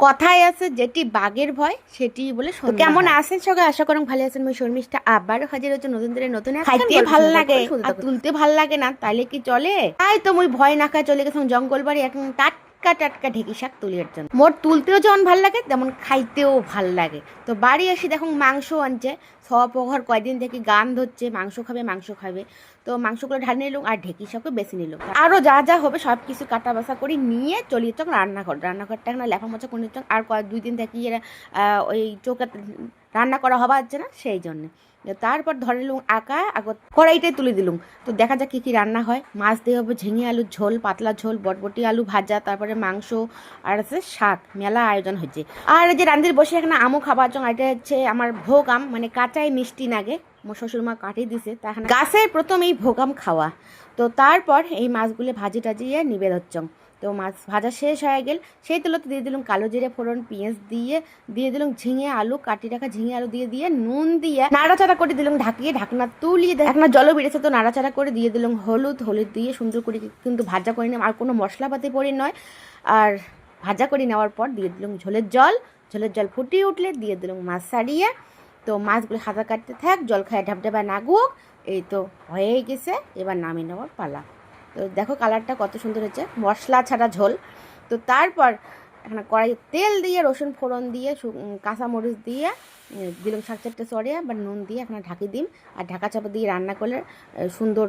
কথায় আছে যেটি বাঘের ভয় সেটি বলে সন্ধ্যা কেমন হয়। আছেন সবাই? আশা করুন ভালো আছেন। মই শর্মিষ্ঠা আবারও হাজির হচ্ছে নতুন দিনে নতুন একটা খাইতে গল্প ভাল শুনতে লাগে শুনতে আর থাকুন। তুলতে ভাল লাগে না তাইলে কি চলে? তাই তো মই ভয় না খায় চলে গেছিলাম জঙ্গল বাড়ি এখন টাটকা টাটকা ঢেকি শাক তুলির জন্য। মোর তুলতেও যেমন ভাল লাগে তেমন খাইতেও ভাল লাগে। তো বাড়ি এসে দেখুন মাংস আনছে, সপঘর কয়দিন থেকে গান ধরছে মাংস খাবে মাংস খাবে। তো মাংসগুলো ঢাল নিলাম আর ঢেকি শাকও বেছে নিলাম। আরও যা যা হবে সব কিছু কাটা বাছা করে নিয়ে চলিয়ে চোখ রান্নাঘরটা এখন লেফা মোচা করে নিচ্ছ। আর দুই দিন থেকে ওই চৌকা রান্না করা হওয়া হচ্ছে না সেই জন্যে। তারপর ধরে নিলুম আগত কড়াইটাই তুলে দিলুম। তো দেখা যাক কী কী রান্না হয়। মাছ দিয়ে হবে ঝিঙে আলুর ঝোল, পাতলা ঝোল, বটবটি আলু ভাজা, তারপরে মাংস আর আছে শাক, মেলা আয়োজন হয়েছে। আর এই যে রান্দির বসে এখানে আমও খাবার জন্য এটা হচ্ছে আমার ভোগ আম, মানে কাঁচাই মিষ্টি নাগে মোর শ্বশুরমা কাটিয়ে দিছে তা এখন গাছের প্রথম এই ভোগ আম খাওয়া। তো তারপর এই মাছগুলো ভাজি টাজিয়ে নিবেদ হচ্ছ। তো মাছ ভাজা শেষ হয়ে গেল সেই তেলতে দিয়ে দিলাম কালো জিরে ফোড়ন, পেঁয়াজ দিয়ে দিলাম ঝিঙে আলু, কাটি রাখা ঝিঙে আলু দিয়ে নুন দিয়ে নাড়াচাড়া করে দিলাম ঢাকিয়ে, ঢাকনা তুলিয়ে এখন জলও বেড়েছে তো নাড়াচাড়া করে দিয়ে দিলাম হলুদ দিয়ে সুন্দর করে কিন্তু ভাজা করে নিলাম। আর কোনো মশলাপাতি পড়ে নয়। আর ভাজা করে নেওয়ার পর দিয়ে দিলাম ঝোলের জল ফুটিয়ে উঠলে দিয়ে দিলাম মাছ ছাড়িয়ে। তো মাছগুলো সাঁতার কাটতে থাক, জল খায় ঢাবঢাবা নাগুক। এই তো হয়ে গেছে, এবার নামিয়ে নেওয়ার পালা। তো দেখো কালারটা কত সুন্দর হয়েছে, মশলা ছাড়া ঝোল। তো তারপর এখানে কড়াই তেল দিয়ে রসুন ফোড়ন দিয়ে কাঁচামরিচ দিয়ে দিলাম শাক চারটে সরিয়ে বা নুন দিয়ে এখানে ঢাকি দিম। আর ঢাকা চাপা দিয়ে রান্না করলে সুন্দর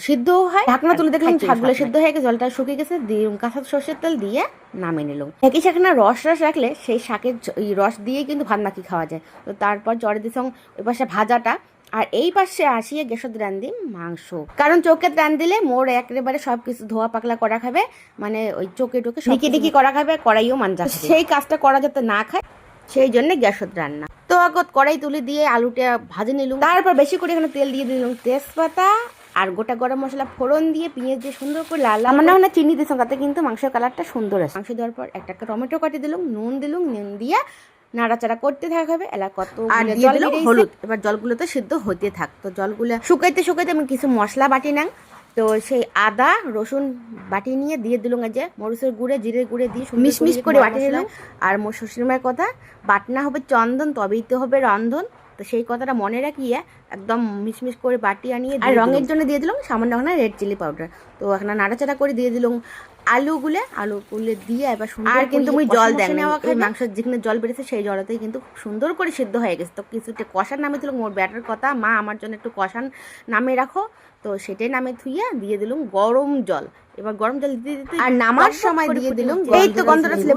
সিদ্ধও হয়। ঢাকনা তুলে দেখলাম শাকগুলো সিদ্ধ হয়ে গেছে, জলটা শুকিয়ে গেছে, দিয়ে কাঁচা সর্ষের তেল দিয়ে নামিয়ে নিলাম। একই শাক না রস রাখলে সেই শাকের রস দিয়ে কিন্তু ভাত মাখি খাওয়া যায়। তো তারপর জড়ে দিলাম ওই পাশে ভাজাটা, আর এই পাশে আসিয়ে গ্যাসত রান্ধি মাংস। কারণ চোখে রান দিলে মোর একেবারে সব কিছু ধোয়া পাকলা করা খাবে, মানে ওই চোখে টোকে ডিকি করা খাবে, কড়াইও মানজা সেই কাজটা করা যাতে না খায় সেই জন্য গ্যাসত রান্না। তো আগত কড়াই তুলে দিয়ে আলুটা ভাজে নিলুম। তারপর বেশি করে এখানে তেল দিয়ে দিলাম তেজপাতা আর গোটা গরম মশলা ফোড়ন দিয়ে পেঁয়াজ দিয়ে সুন্দর করে লাল মানে চিনি দিলাম, তাতে কিন্তু মাংসের কালারটা সুন্দর আছে। মাংস দেওয়ার পর একটা টমেটো কাটি দিলাম, নুন দিয়ে নাড়াচাড়া করতে থাকা হবে। এলা কত জল হলুদ, এবার জলগুলোতে সিদ্ধ হতে থাক। তো জলগুলো শুকাইতে আমি কিছু মশলা বাটি নাং। তো সেই আদা রসুন বাটি নিয়ে দিয়ে দিলুম, যে মরিচের গুঁড়ে জিরের গুঁড়ে দিয়ে মিশমিশ করে বাটি নিলাম। আর মোর শ্বশুরমার কথা, বাটনা হবে চন্দন তবেই তো হবে রন্ধন। তো সেই কথাটা মনে রাখিয়ে একদম মিশমিশ করে বাটি আনিয়ে আর রঙের জন্য দিয়ে দিলাম সামান্য রেড চিলি পাউডার। তো এখানে নাড়াচাড়া করে দিয়ে দিলাম আলুগুলো দিয়ে এবার সুন্দর। আর কিন্তু আমি জল দেন মাংসের যেখানে জল বেড়েছে সেই জলতেই কিন্তু সুন্দর করে সিদ্ধ হয়ে গেছে। তো কিছুটা কষার নামে দিলাম, মোর ব্যাটার কথা মা আমার জন্য একটু কষান নামে রাখো। তো সেটাই নামে থুইয়া দিয়ে দিলাম গরম জল। এবার গরম জল দিতে আর নামার সময় দিয়ে দিলাম এই তো গন্ধটা ছিল